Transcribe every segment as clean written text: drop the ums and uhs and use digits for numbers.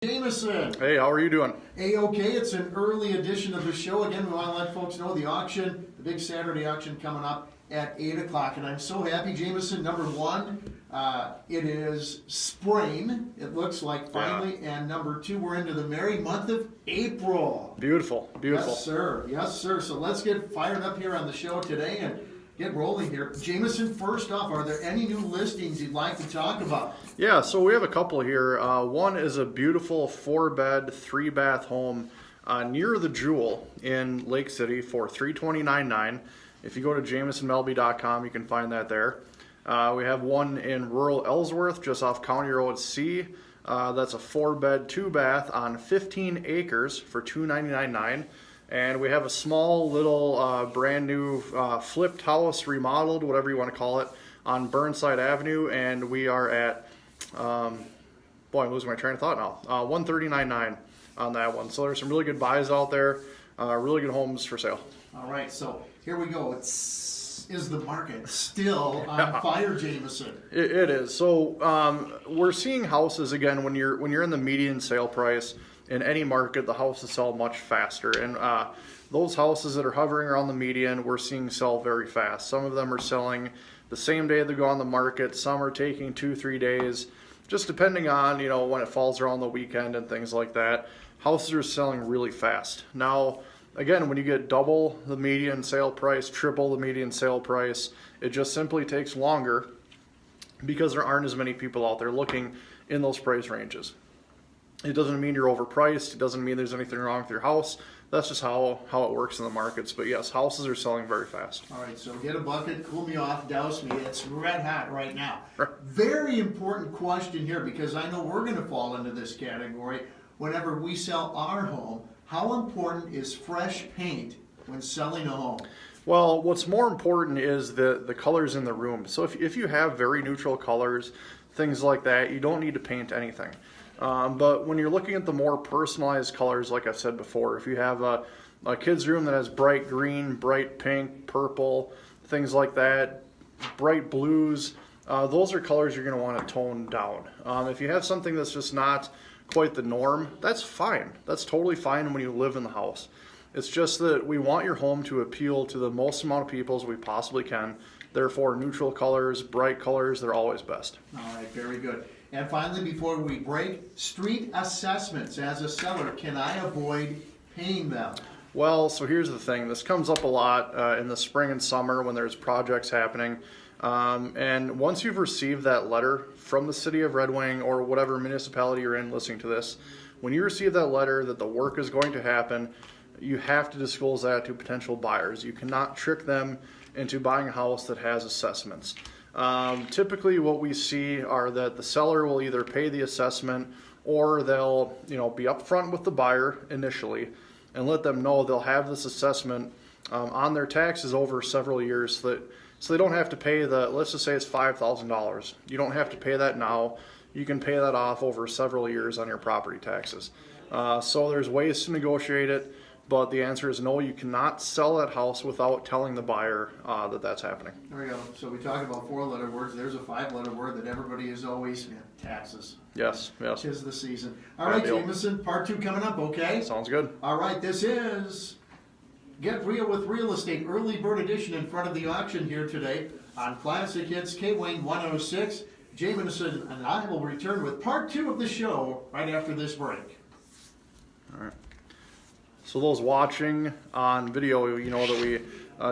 Jameson. Hey, how are you doing? A-okay, it's an early edition of the show. Again, we want to let folks know the auction, the big Saturday auction coming up at 8 o'clock. And I'm so happy, Jameson, number one, it is spring, it looks like finally. Yeah. And number two, we're into the merry month of April. Beautiful, beautiful. Yes, sir. Yes, sir. So let's get fired up here on the show today and get rolling here. Jameson, first off, are there any new listings you'd like to talk about? Yeah, so we have a couple here. One is a beautiful 4-bed, 3-bath home near the Jewel in Lake City for $329,900. If you go to jamesonmelby.com, you can find that there. We have one in rural Ellsworth, just off County Road C. That's a 4-bed, 2-bath on 15 acres for $299,900. And we have a small little brand new flipped house, remodeled, whatever you want to call it, on Burnside Avenue, and we are at, boy, I'm losing my train of thought now, $139,900 on that one. So there's some really good buys out there, really good homes for sale. All right, so here we go. Is the market still on fire, Jameson? It is. So we're seeing houses again when you're in the median sale price. In any market, the houses sell much faster, and those houses that are hovering around the median, we're seeing sell very fast. Some of them are selling the same day they go on the market. Some are taking 2-3 days, just depending on when it falls around the weekend and things like that. Houses are selling really fast. Now, again, when you get double the median sale price, triple the median sale price, it just simply takes longer because there aren't as many people out there looking in those price ranges. It doesn't mean you're overpriced. It doesn't mean there's anything wrong with your house. That's just how it works in the markets. But yes, houses are selling very fast. All right, so get a bucket, cool me off, douse me. It's red hot right now. Very important question here, because I know we're going to fall into this category whenever we sell our home. How important is fresh paint when selling a home? Well, what's more important is the colors in the room. So if you have very neutral colors, things like that, you don't need to paint anything. But when you're looking at the more personalized colors, like I've said before, if you have a kid's room that has bright green, bright pink, purple, things like that, bright blues, those are colors you're going to want to tone down. If you have something that's just not quite the norm, that's fine. That's totally fine when you live in the house. It's just that we want your home to appeal to the most amount of people as we possibly can. Therefore, neutral colors, bright colors, they're always best. All right, very good. And finally, before we break, street assessments. As a seller, can I avoid paying them? Well, so here's the thing. This comes up a lot in the spring and summer when there's projects happening. And once you've received that letter from the city of Red Wing or whatever municipality you're in listening to this, when you receive that letter that the work is going to happen, you have to disclose that to potential buyers. You cannot trick them into buying a house that has assessments. Typically what we see are that the seller will either pay the assessment or they'll be upfront with the buyer initially and let them know they'll have this assessment on their taxes over several years so they don't have to pay let's just say it's $5,000. You don't have to pay that now. You can pay that off over several years on your property taxes. So there's ways to negotiate it. But the answer is no, you cannot sell that house without telling the buyer that that's happening. There we go. So we talked about 4-letter words. There's a 5-letter word that everybody is always, taxes. Yes. 'Tis the season. All right, Jameson, part 2 coming up, okay? Sounds good. All right, this is Get Real with Real Estate, early bird edition in front of the auction here today on Classic Hits KWNG 106. Jameson and I will return with part 2 of the show right after this break. All right. So those watching on video, you know that we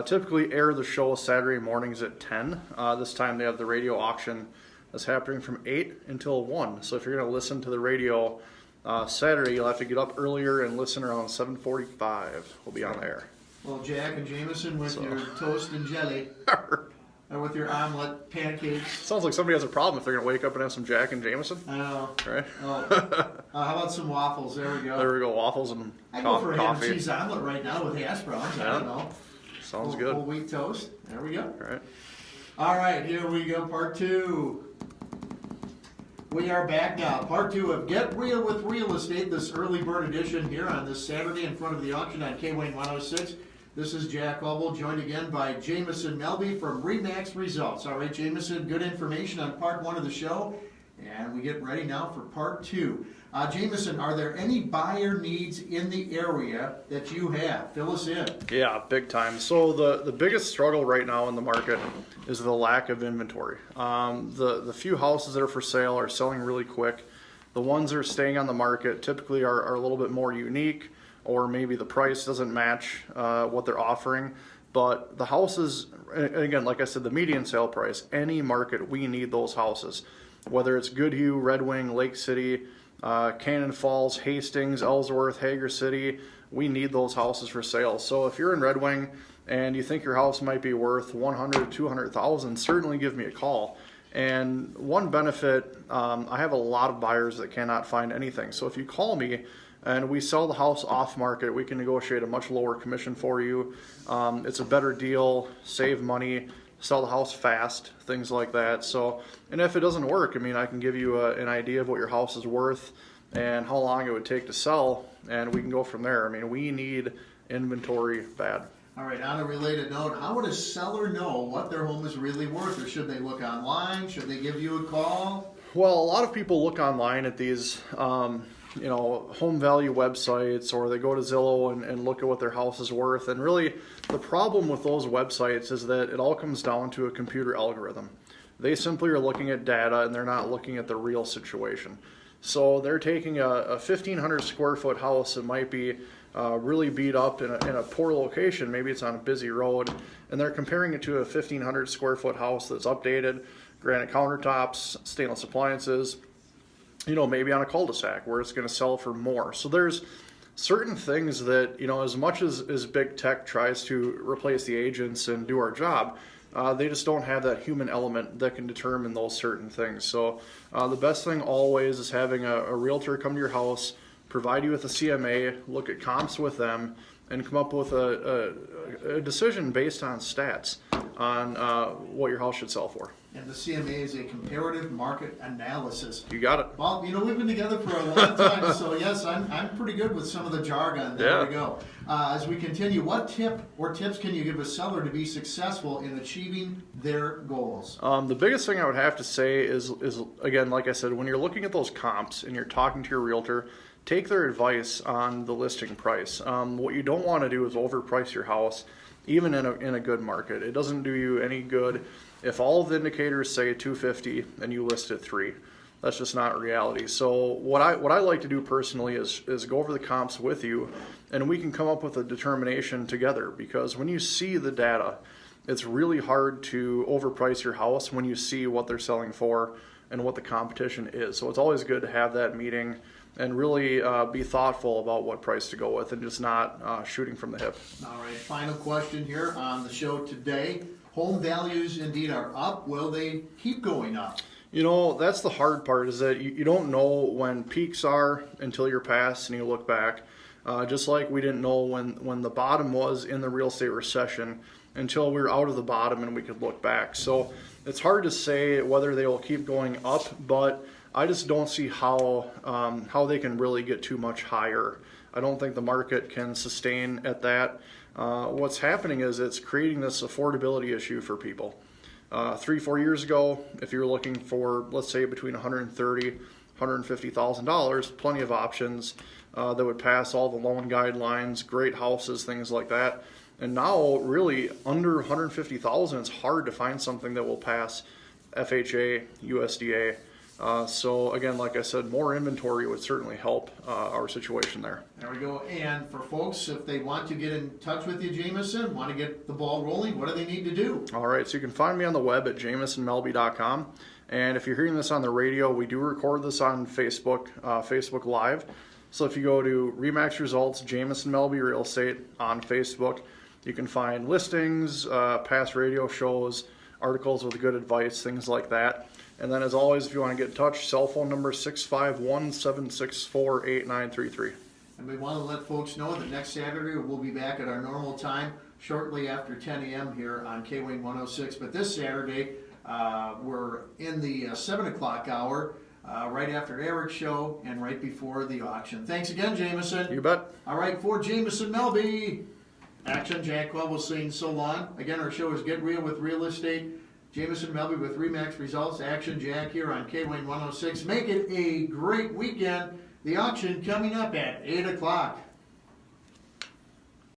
typically air the show Saturday mornings at 10. This time they have the radio auction that's happening from 8 until 1. So if you're going to listen to the radio Saturday, you'll have to get up earlier and listen around 7:45. We'll be on air. Well, Jack and Jameson with your toast and jelly. Or with your omelet, pancakes. Sounds like somebody has a problem if they're going to wake up and have some Jack and Jameson. I know. Right? How about some waffles? There we go. There we go, waffles and I go for a ham and cheese omelet right now with hash browns. I don't know. Sounds good. Whole wheat toast. There we go. All right. All right, here we go. Part 2. We are back now. Part 2 of Get Real with Real Estate, this early bird edition here on this Saturday in front of the auction on KWNG 106. This is Jack Hubble, joined again by Jameson Melby from RE/MAX Results. All right, Jameson, good information on part 1 of the show, and we get ready now for part 2. Jameson, are there any buyer needs in the area that you have? Fill us in. Yeah, big time. So the biggest struggle right now in the market is the lack of inventory. The few houses that are for sale are selling really quick. The ones that are staying on the market typically are a little bit more unique, or maybe the price doesn't match what they're offering. But the houses, and again, like I said, the median sale price, any market, we need those houses. Whether it's Goodhue, Red Wing, Lake City, Cannon Falls, Hastings, Ellsworth, Hager City, we need those houses for sale. So if you're in Red Wing and you think your house might be worth 100, 200,000, certainly give me a call. And one benefit, I have a lot of buyers that cannot find anything. So if you call me and we sell the house off market, we can negotiate a much lower commission for you. It's a better deal, save money, sell the house fast, things like that. So, and if it doesn't work, I mean, I can give you an idea of what your house is worth and how long it would take to sell, and we can go from there. I mean, we need inventory bad. All right, on a related note, how would a seller know what their home is really worth? Or should they look online? Should they give you a call? Well, a lot of people look online at these, home value websites, or they go to Zillow and look at what their house is worth. And really, the problem with those websites is that it all comes down to a computer algorithm. They simply are looking at data and they're not looking at the real situation. So they're taking a 1,500 square foot house that might be really beat up in a poor location, maybe it's on a busy road, and they're comparing it to a 1,500 square foot house that's updated, granite countertops, stainless appliances, maybe on a cul-de-sac where it's going to sell for more. So there's certain things that, as much as big tech tries to replace the agents and do our job, they just don't have that human element that can determine those certain things. So the best thing always is having a realtor come to your house, provide you with a CMA, look at comps with them, and come up with a decision based on stats on what your house should sell for. And the CMA is a comparative market analysis. You got it. Well, we've been together for a long time, so yes, I'm pretty good with some of the jargon. There we go. As we continue, what tip or tips can you give a seller to be successful in achieving their goals? The biggest thing I would have to say is again, like I said, when you're looking at those comps and you're talking to your realtor, take their advice on the listing price. What you don't want to do is overprice your house, even in a good market. It doesn't do you any good if all of the indicators say 250 and you list at 3. That's just not reality. So what I like to do personally is go over the comps with you, and we can come up with a determination together, because when you see the data, it's really hard to overprice your house when you see what they're selling for and what the competition is. So it's always good to have that meeting and really be thoughtful about what price to go with, and just not shooting from the hip. All right, final question here on the show today. Home values indeed are up. Will they keep going up? That's the hard part, is that you don't know when peaks are until you're past and you look back. Just like we didn't know when the bottom was in the real estate recession until we were out of the bottom and we could look back. So it's hard to say whether they will keep going up, but I just don't see how they can really get too much higher. I don't think the market can sustain at that. What's happening is it's creating this affordability issue for people. 3-4 years ago, if you were looking for, let's say, between $130,000, $150,000, plenty of options that would pass all the loan guidelines, great houses, things like that. And now, really, under $150,000, it's hard to find something that will pass FHA, USDA. So again, like I said, more inventory would certainly help our situation there. There we go. And for folks, if they want to get in touch with you, Jameson, want to get the ball rolling, what do they need to do? All right, so you can find me on the web at jamesonmelby.com. And if you're hearing this on the radio, we do record this on Facebook, Facebook Live. So if you go to Remax Results, Jameson Melby Real Estate on Facebook, you can find listings, past radio shows, articles with good advice, things like that. And then, as always, if you want to get in touch, cell phone number 651-764-8933. And we want to let folks know that next Saturday we'll be back at our normal time, shortly after 10 a.m. here on KWNG 106. But this Saturday, we're in the 7 o'clock hour, right after Eric's show and right before the auction. Thanks again, Jameson. You bet. All right, for Jameson Melby, Action Jack Club will sing so long. Again, our show is Get Real with Real Estate. Jameson Melby with Remax Results, Action Jack here on KWNG 106. Make it a great weekend. The auction coming up at 8 o'clock.